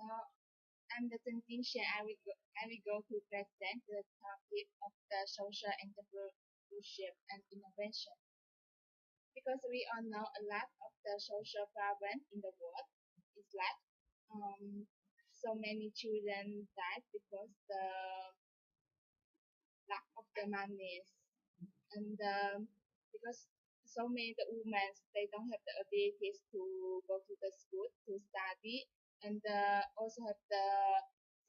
So I'm the Tintin. I will go to present the topic of the social entrepreneurship and innovation. Because we all know a lot of the social problems in the world. It's like so many children died because the lack of the money, and because so many the women they don't have the abilities to go to the school to study, and also have the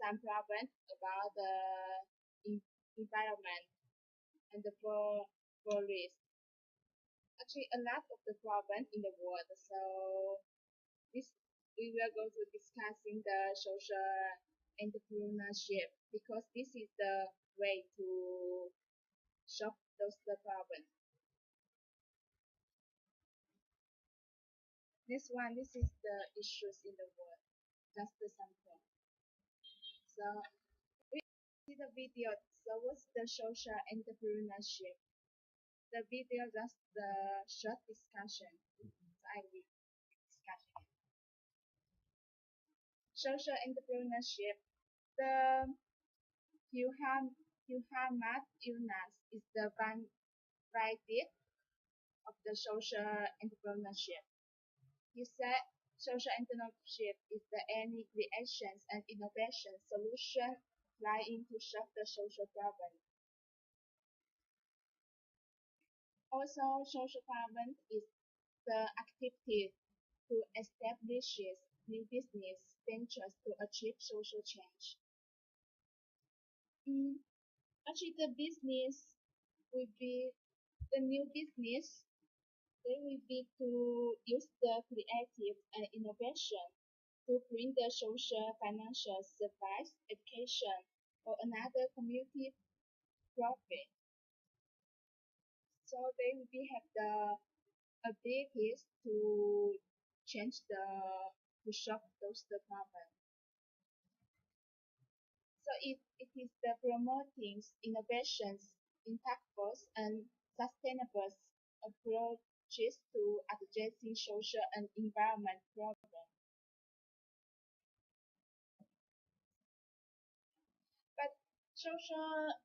some problems about the environment and the forest. Actually, a lot of the problems in the world. So this we will go to discussing the social entrepreneurship because this is the way to solve those the problems. This is the issues in the world. Just the sample. So we see the video. So what's the social entrepreneurship? The video just the short discussion. So I will discussion it. Social entrepreneurship. The Muhammad Yunus is the vanguard of the social entrepreneurship. He said social entrepreneurship is the any creations and innovation solution applying to solve the social problem. Also, social problem is the activity to establish new business ventures to achieve social change. Mm, Actually, the business will be the new business. They will be to use the creative and innovation to bring the social, financial service, education, or another community profit. So they will be have the abilities to change to solve those the problem. So it is the promoting innovations, impactful and sustainable approaches to addressing social and environment problems. But social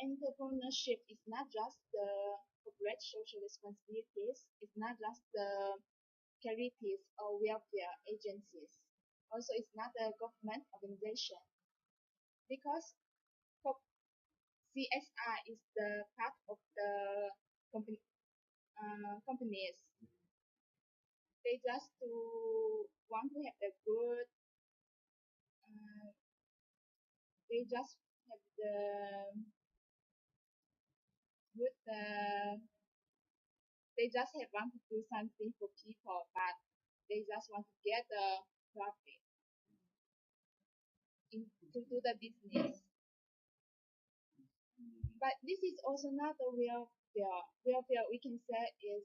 entrepreneurship is not just the corporate social responsibilities, it's not just the charities or welfare agencies. Also, it's not a government organization because CSR is the part of the company, companies. They just to want to have the good. Uh, they just have the good. They just have want to do something for people, but they just want to get the profit to do the business. But this is also not the real fear. Real fear we can say is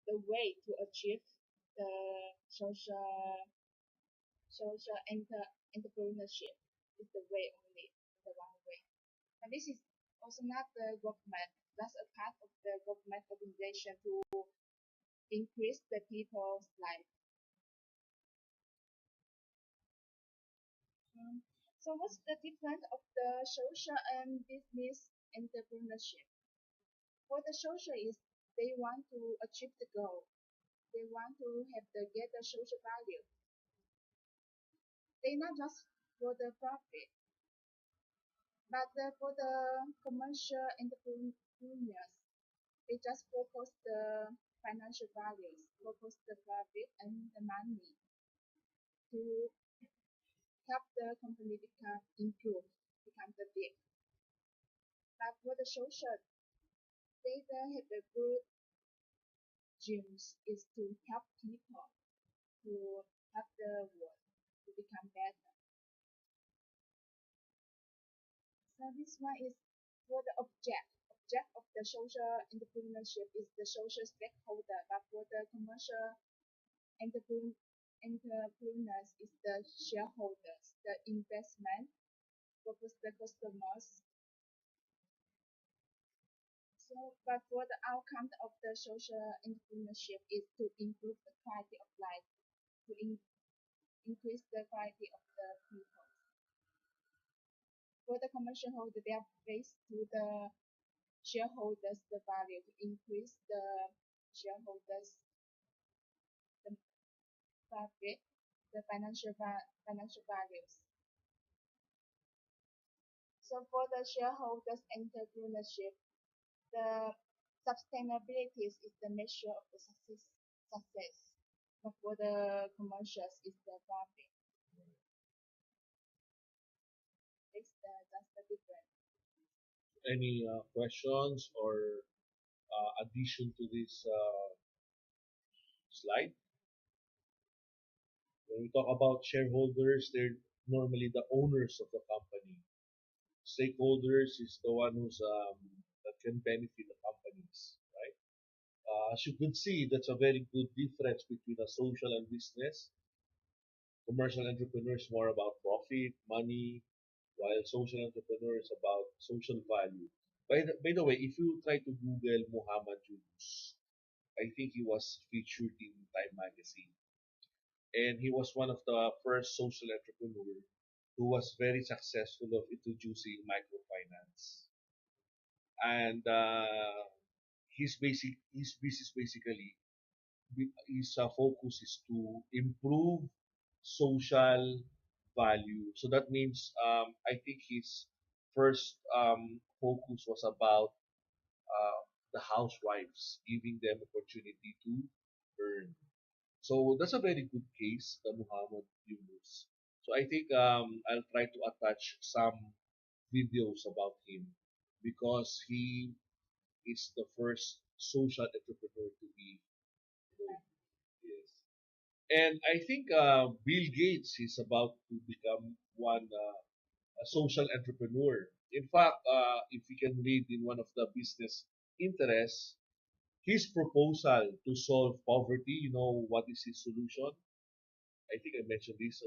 the way to achieve the social entrepreneurship is the way only, the one way. And this is also not the government. That's a part of the government organization to increase the people's life. So what's the difference of the social and business entrepreneurship? For the social is they want to achieve the goal. They want to have the get the social value. They not just for the profit, but for the commercial entrepreneurs, they just focus the financial values, focus the profit and the money to help the company become improve, become the big. But for the social, they have the good dreams is to help people, to help the world to become better. So this one is for the object. Object of the social entrepreneurship is the social stakeholder, but for the commercial entrepreneurs is the shareholders, the investment, focus the customers. So, but for the outcome of the social entrepreneurship is to improve the quality of life, to increase the quality of the people. For the commercial holder, they are based to the shareholders the value to increase the shareholders the profit, the financial values. So for the shareholders entrepreneurship, the sustainability is the measure of the success. But for the commercials, it's the profit. That's the difference. Any questions or addition to this slide? When we talk about shareholders, they're normally the owners of the company. Stakeholders is the one that can benefit the companies, right? As you can see, that's a very good difference between a social and business. Commercial entrepreneur is more about profit, money, while social entrepreneur is about social value. By the way, if you try to Google Muhammad Yunus, I think he was featured in Time magazine, and he was one of the first social entrepreneur who was very successful of introducing microfinance. And his business basically his focus is to improve social value. So that means I think his first focus was about the housewives, giving them opportunity to earn. So that's a very good case, the Muhammad Yunus. So I think I'll try to attach some videos about him because he is the first social entrepreneur to be known. Yes. And I think Bill Gates is about to become one a social entrepreneur. In fact, if you can read in one of the business interests, his proposal to solve poverty, you know, what is his solution? I think I mentioned this.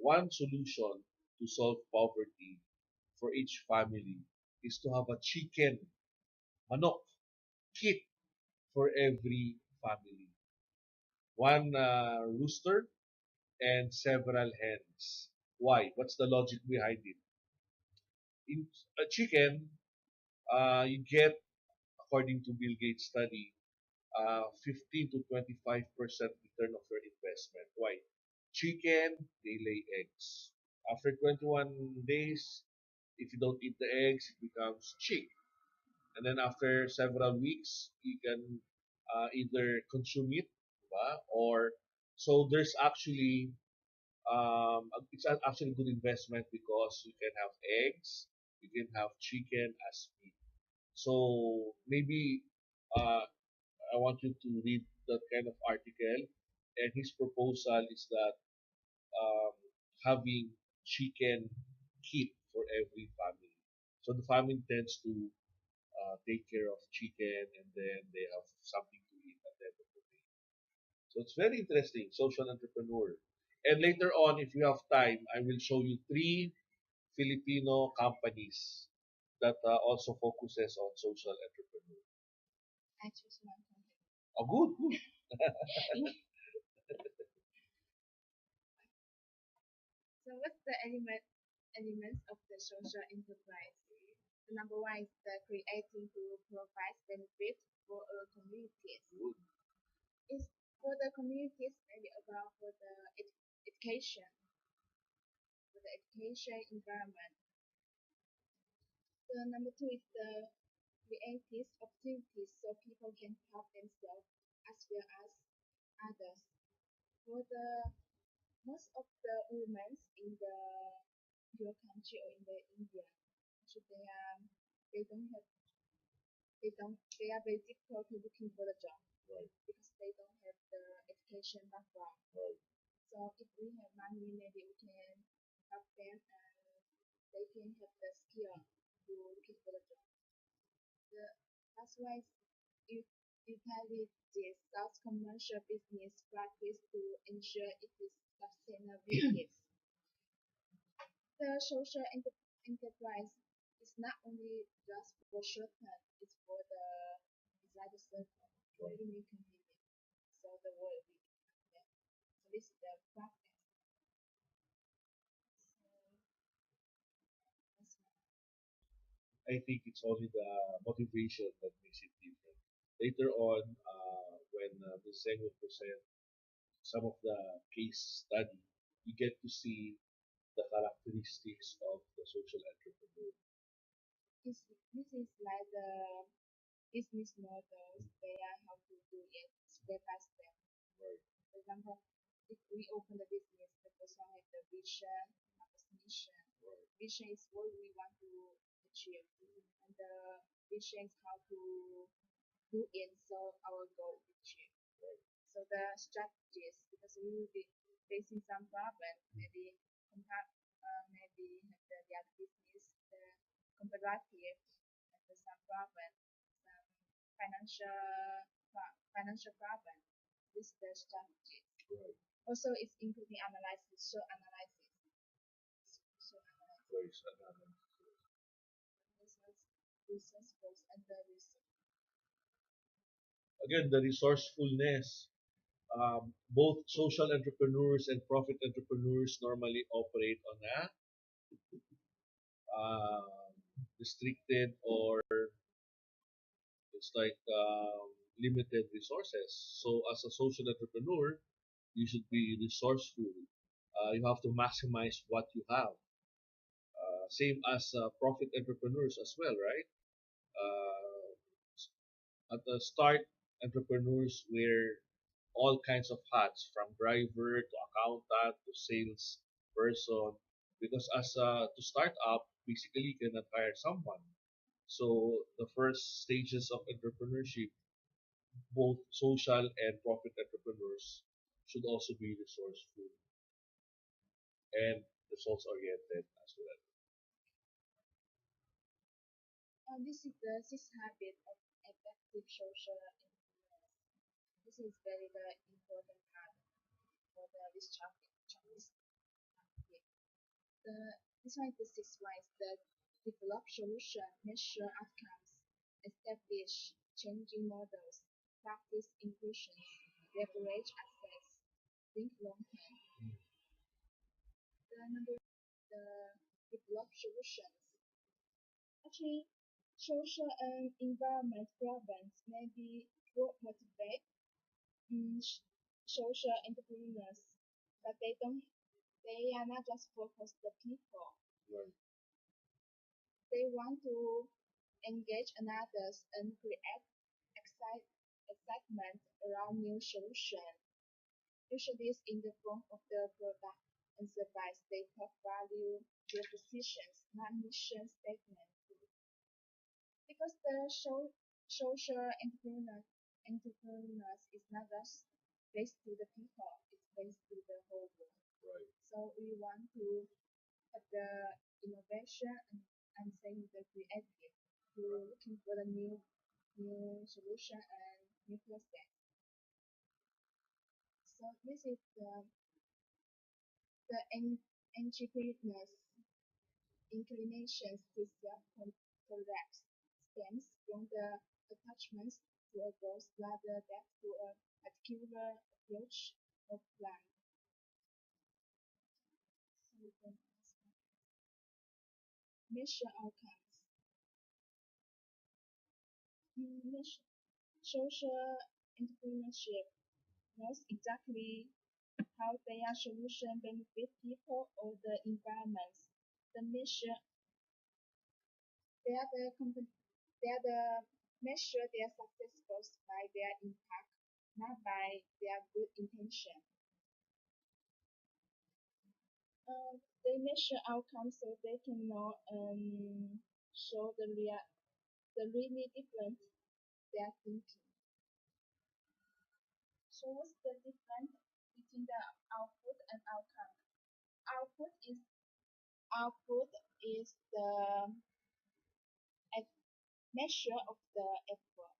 One solution to solve poverty for each family is to have a chicken, manok, kit for every family. One rooster and several hens. Why? What's the logic behind it? In a chicken, you get, according to Bill Gates' study, 15 to 25% return of your investment. Why? Chicken, they lay eggs. After 21 days, if you don't eat the eggs, it becomes chick. And then after several weeks, you can either consume it, diba? Or so there's actually it's actually a good investment because you can have eggs, you can have chicken as meat. So maybe uh, I want you to read that kind of article. And his proposal is that um, having chicken kit for every family. So the family tends to take care of chicken and then they have something to eat at the end of the day. So it's very interesting, social entrepreneur. And later on, if you have time, I will show you three Filipino companies that also focuses on social entrepreneur. I choose one company. Oh, good, good. So what's the elements of the social enterprise? The number one is the creating to provide benefit for our communities. Good. It's for the communities maybe about for the education, for the education environment. The number two is the creative opportunities so people can help themselves as well as others. For the most of the women in the your country or in the India, so they don't have they are very difficult to looking for the job Right, because they don't have the education background. right. So if we have money, maybe we can help them and they can have the skill to looking for the job. That's why you encourage this South commercial business practice to ensure it is sustainability. The social enterprise is not only just for short term, it's for the inside the circle, for Right. we continue. So the world will be there. So this is the I think it's only the motivation that makes it different. Later on, when Ms. Zeng will present some of the case study, you get to see the characteristics of the social entrepreneur. This is like the business models. They are how to do it step by step. Right. For example, if we open the business, the first one is the vision, the mission. Right. Vision is what we want to achieve, and the vision is how to do it so our goal is achieved. Right. So the strategies, because we will be facing some problem, maybe maybe have the other business, the comparative, and some problem, some financial problem. This is the strategy. Right. Also, it's including analysis, so analysis, so analysis, Right. business, resource and the research. Again, the resourcefulness. Both social entrepreneurs and profit entrepreneurs normally operate on a restricted, or it's like limited resources. So as a social entrepreneur, you should be resourceful. You have to maximize what you have. Same as profit entrepreneurs as well, right? At the start, entrepreneurs wear all kinds of hats, from driver to accountant to sales person, because to start up, basically you cannot hire someone. So the first stages of entrepreneurship, both social and profit entrepreneurs should also be resourceful and results oriented as well. This is the sixth habit of effective social entrepreneurs. This is very important part for this topic. The, this one is the sixth one is the develop solution, measure outcomes, establish changing models, practice inclusion, leverage assets, think long term. The number the develop solutions. Actually, social and environment problems may be what motivate social entrepreneurs, but they are not just focused the people. Right. They want to engage others and create excitement around new solutions. Usually it's in the form of the product and service they talk value, their positions, not mission statement. Because the social entrepreneurs is not just based to the people, it's based to the whole world. Right. So we want to have the innovation and saying the creative to looking for the new solution and new process. So this is the entrepreneurs inclinations to self-correct stems from the attachments to a goal rather than to a particular approach or plan. So measure outcomes. Social entrepreneurship knows exactly how their solution benefit people or the environments. The measure they are the company they are the measure their success goes by their impact, not by their good intention. They measure outcomes so they can know show the really different they are thinking. So what's the difference between the output and outcome? Output is output is the measure of the effort,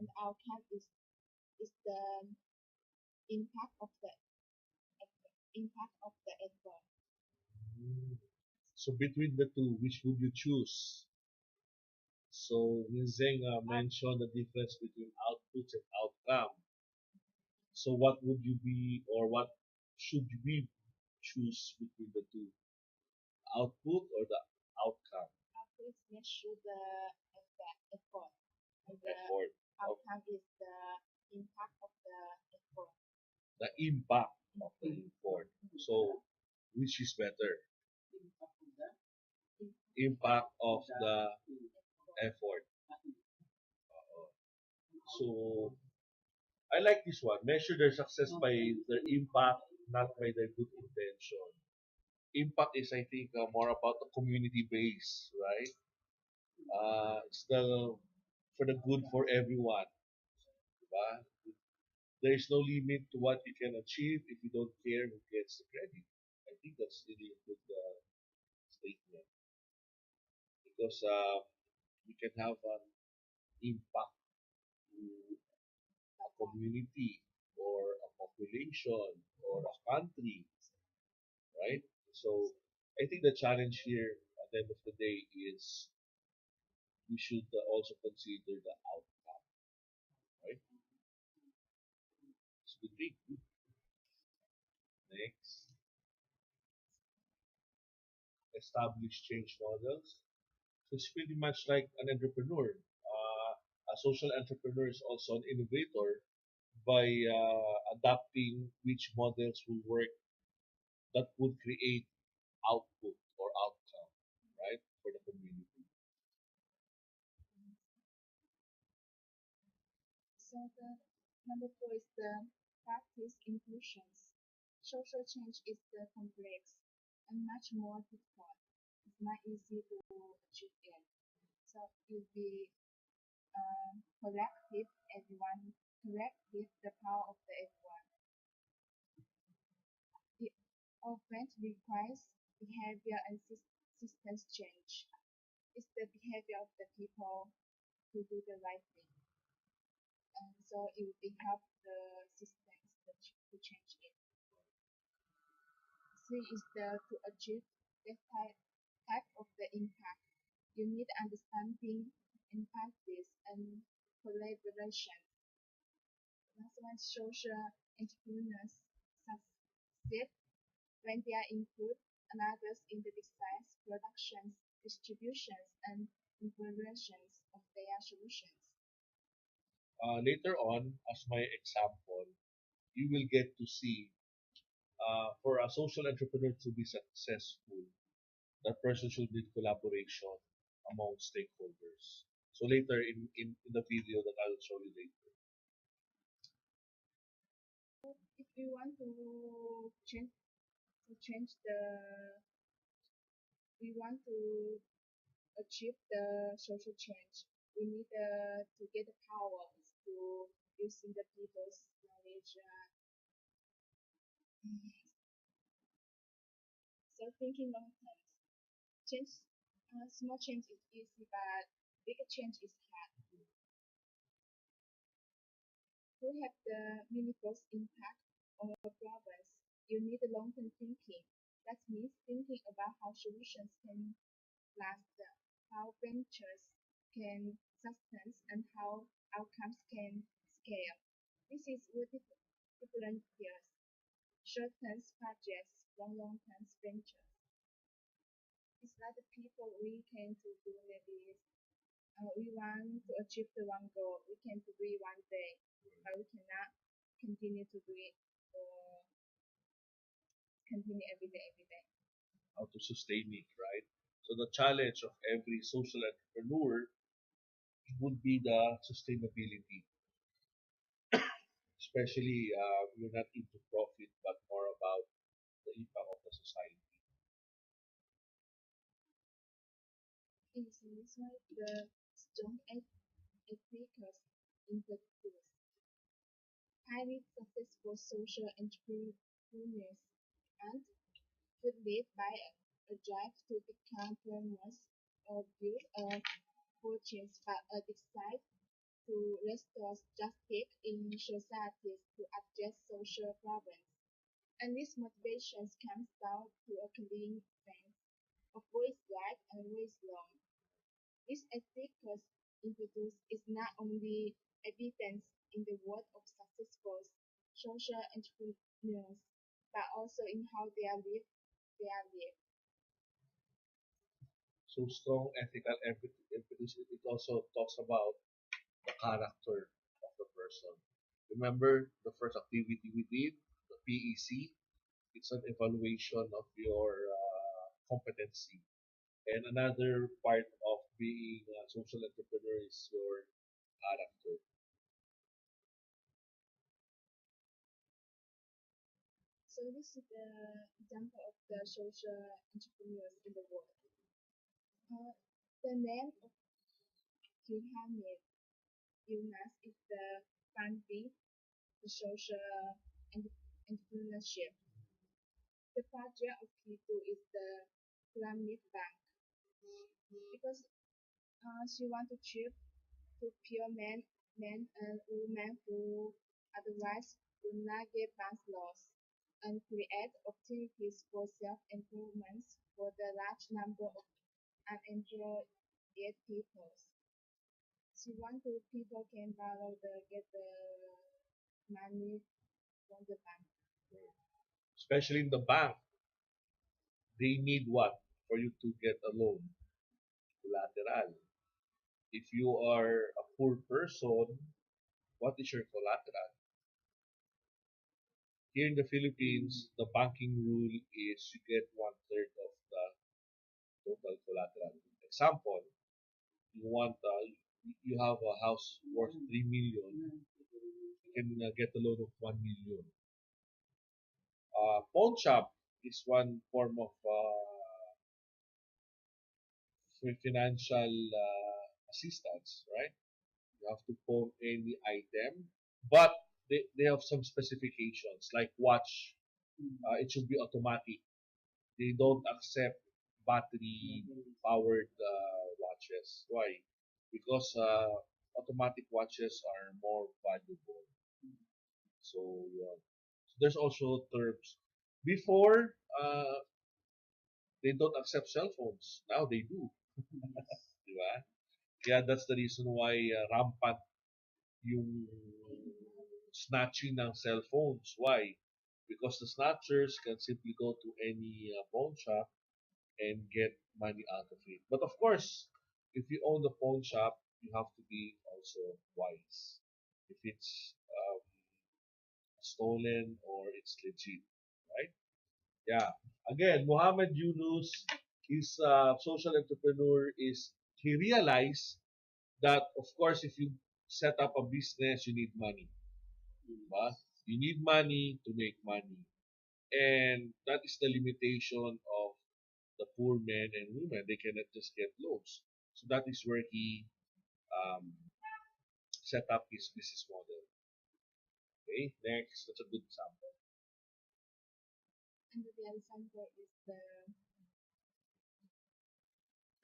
and outcome is the impact of the effort. Impact of the effort. Mm. So between the two, which would you choose? So Ms. Zeng mentioned the difference between outputs and outcome. So what would you be, or what should we choose between the two? Output or the outcome? measure the effort, and the effort of outcome is the impact of the effort. the impact of the effort. So, which is better? Impact of the effort. So, I like this one. Measure their success by their impact, not by their good intention. Impact is, I think, more about the community base, right? It's the for the good for everyone. Diba? There is no limit to what you can achieve if you don't care who gets the credit. I think that's really a good statement because you can have an impact to a community or a population or a country, right? So I think the challenge here at the end of the day is we should also consider the outcome, right? It's a good thing. Next, establish change models. So it's pretty much like an entrepreneur. A social entrepreneur is also an innovator by adapting which models will work that would create output or outcome, right, for the community. So the number four is the practice inclusions. Social change is the complex and much more difficult. It's not easy to achieve it. So it will be collective, everyone, collective, the power of the everyone. It often requires behavior and systems change. It's the behavior of the people to do the right thing. And so it will be help the systems to change it. C is the to achieve the type of the impact. You need understanding, empathy, and collaboration. Last one, social entrepreneurs succeed when they are include others in the designs, productions, distributions, and implementations of their solutions. Later on, as my example, you will get to see for a social entrepreneur to be successful, that person should need collaboration among stakeholders. So later in the video that I'll show you later. If we want to change we want to achieve the social change, we need to get the power to using the people's knowledge. So thinking long term, change, small change is easy, but bigger change is hard. To have the meaningful impact on your problems, you need long-term thinking. That means thinking about how solutions can last, how ventures can sustain, and how outcomes can scale. This is what different years, short-term projects from long-term ventures. It's like the people we can to do maybe we want to achieve the one goal. We can do it one day, but we cannot continue to do it or continue every day, every day. How to sustain it, right? So the challenge of every social entrepreneur would be the sustainability, especially you're not into profit, but more about the impact of the society. In this way, the strong ethicals introduced. Highly successful social entrepreneurs and could lead by a drive to become famous or build a fortune, but a desire to restore justice in societies to address social problems. And these motivations comes down to a clean sense of what is right and what is wrong. This ethics introduced is not only evidence in the work of successful social entrepreneurs, but also in how they are live. So strong ethical impetus. It also talks about the character of the person. Remember the first activity we did, the PEC. It's an evaluation of your competency. And another part of being a social entrepreneur is your character. So this is the example of the social entrepreneurs in the world. Uh, the name of Muhammad Yunus is the founding the social entrepreneurship. The project of Kitu is the Pyramid Bank because she wants to trip to pure men and women who otherwise would not get bank loans and create opportunities for self-improvement for the large number of unemployed people. She wants to people can borrow the get the money from the bank. Especially in the bank, they need what? For you to get a loan, collateral. If you are a poor person, what is your collateral? Here in the Philippines, the banking rule is you get one third of the total collateral. Example, you want you have a house worth 3 million, you can get a loan of 1 million. Pawn shop is one form of financial assistance, right? You have to pawn any item, but they have some specifications like watch. It should be automatic. They don't accept battery powered watches. Why? Because automatic watches are more valuable. So there's also terms. Before, they don't accept cell phones. Now they do. Di ba? Kaya that's the reason why rampant yung snatching ng cell phones. Why? Because the snatchers can simply go to any pawn shop and get money out of it. But of course, if you own the pawn shop, you have to be also wise. If it's stolen or it's legit, right? Yeah. Again, Muhammad Yunus is a social entrepreneur. Is he realized that of course if you set up a business, you need money. Diba? You need money to make money. And that is the limitation of the poor men and women. They cannot just get loans. So that is where he um, set up his business model. Okay, next, that's a good example. And the other example is the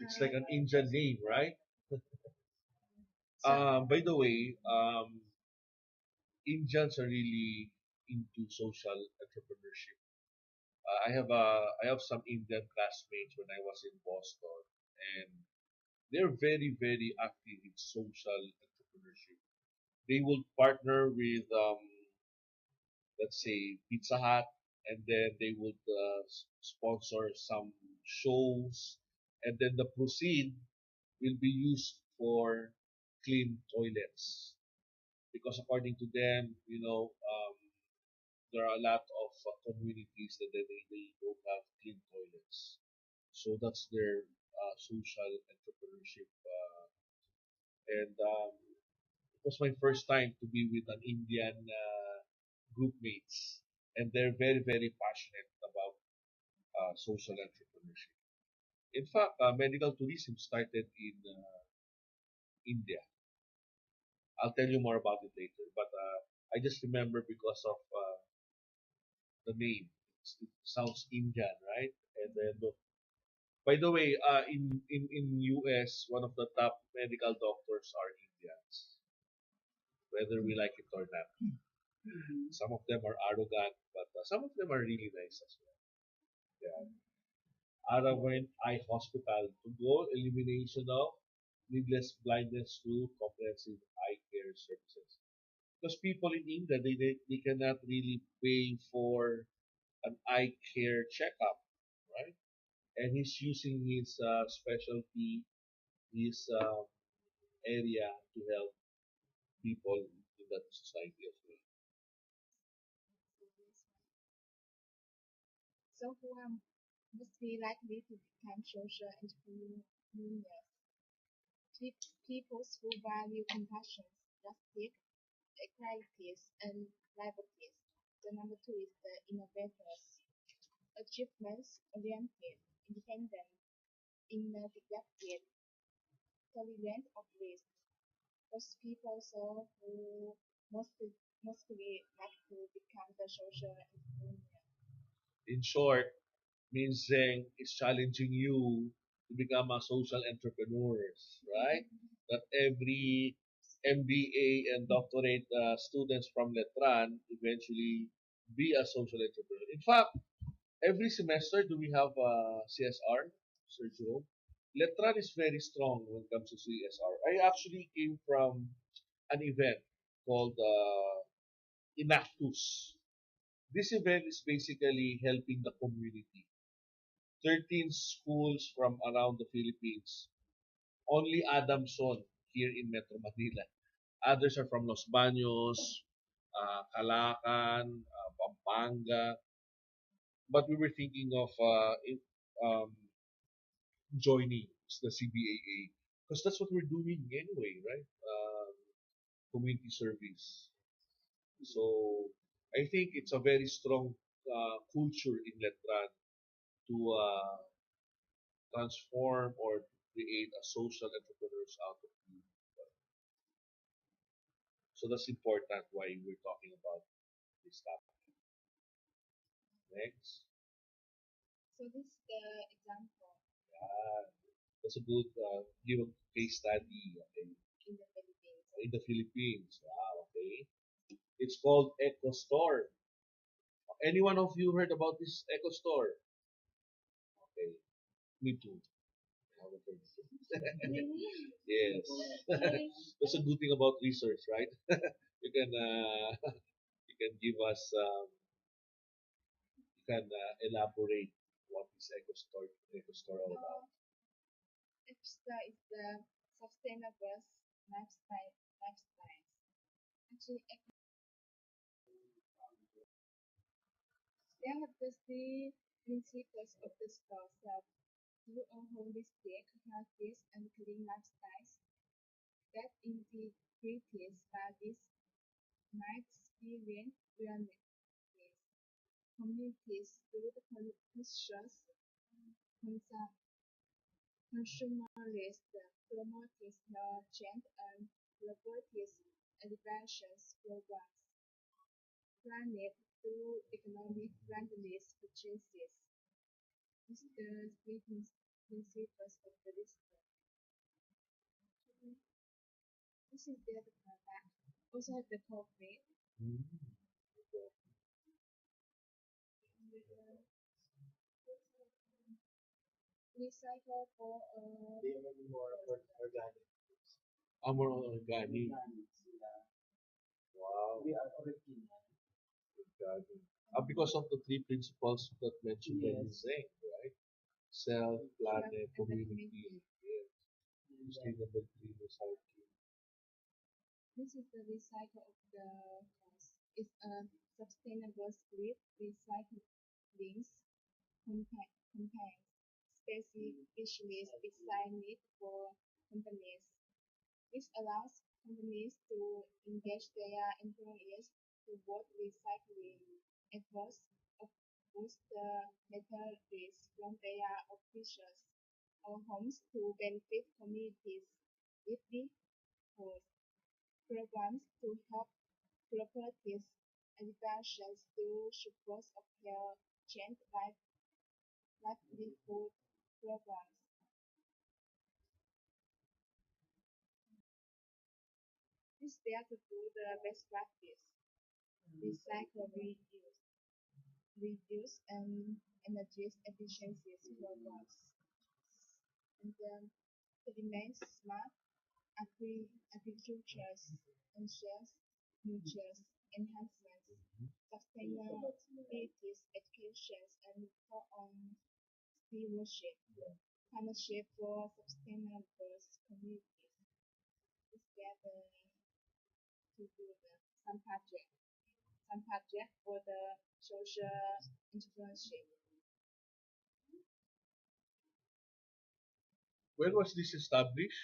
It's like an Indian name, right? so By the way, Indians are really into social entrepreneurship. I have some Indian classmates when I was in Boston, and they're very active in social entrepreneurship. They will partner with let's say Pizza Hut, and then they would sponsor some shows, and then the proceed will be used for clean toilets because according to them, there are a lot of communities that they don't have clean toilets. So that's their social entrepreneurship. And it was my first time to be with an Indian group mates, and they're very passionate about social entrepreneurship. In fact, medical tourism started in India. I'll tell you more about it later, but I just remember because of the name. It sounds Indian, right? And then look. By the way, in US, one of the top medical doctors are Indians, whether we like it or not. Some of them are arrogant, but some of them are really nice as well. Yeah. Aravind Eye Hospital to goal elimination of needless blindness through comprehensive eye care services. Because people in India, they cannot really pay for an eye care checkup, right? and he's using his specialty, his area to help people in that society as well. So who are must be likely to become social entrepreneurs? People who value compassion, justice, equalities, and liberties. The number two is the innovators, achievements-oriented, independent, innovative, tolerant of risk. Those people so who mostly like to become the social entrepreneur. In short, means Zeng is challenging you to become a social entrepreneur, right? That every MBA and doctorate students from Letran eventually be a social entrepreneur. In fact, every semester do we have CSR, Sir Joe? Letran is very strong when it comes to CSR. I actually came from an event called Inactus. This event is basically helping the community. 13 schools from around the Philippines. Only Adamson here in Metro Manila. Others are from Los Baños, Calacan, Pampanga. But we were thinking of joining the CBAA because that's what we're doing anyway, right? Community service. So I think it's a very strong culture in Letran to transform or to create a social entrepreneurs out of you. So that's important why we're talking about this topic. Next. So this is the example Yeah, that's a good give a case study, okay, in the Philippines. in the Philippines. Wow, okay. It's called Eco Store. Any one of you heard about this Eco Store? Okay, me too. I haven't heard it. Yes. That's a good thing about research, right? You can you can give us you can elaborate what is Eco Store all about. Extra is the sustainable lifestyle. Actually, they have the three principles of the store self through a holistic, healthy, and clean lifestyles that integrates values, might experience wellness, communities through the conscious consumption consumerist promotes no change and collaborative interventions programs planet through economic friendly purchases. This is the three principles of the district. This is the product. Also have the corporate. Mm. Recycle for Amor organic. Wow. Organic. Because of the three principles that mentioned by Ms. Zeng, right? Self, planet, community, yes. Sustainable green recycling. this is the recycle of the cost. It's a sustainable split recycling contains specially designed for companies. This allows companies to engage their employees toward recycling efforts of boost the metal waste from their offices or homes to benefit communities. Livelihoods programs to help cooperatives and interventions to support of their change livelihood programs. This there to do the best practice, recycle, reduce and energy efficiencies programs. And to remain smart, agriculture ensures nutrient enhancements, sustainability education, and so on stewardship, partnership for sustainable communities, together to do some project for the social entrepreneurship. When was this established?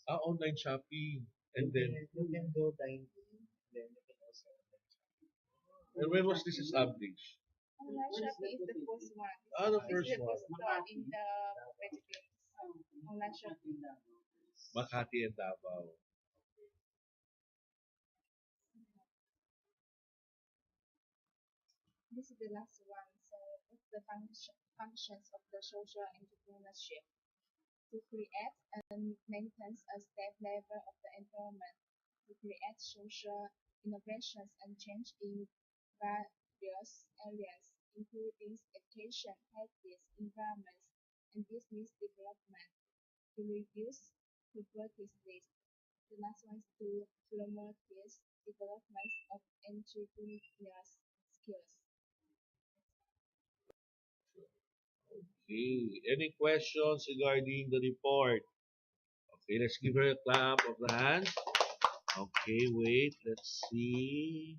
Online shopping. And then, and when was this established? Online shopping is the first one. The This is first the one. first store in the Philippines. Online shopping. Makati and Davao. This is the last one. So, what's the functions of the social entrepreneurship? To create and maintain a stable level of the environment, to create social innovations and change in various areas, including education, health, environment, and business development, to reduce poverty risk. The last one is to promote this development of entrepreneurial skills. Okay. Any questions regarding the report? Okay, let's give her a clap of the hands. Okay, wait. Let's see.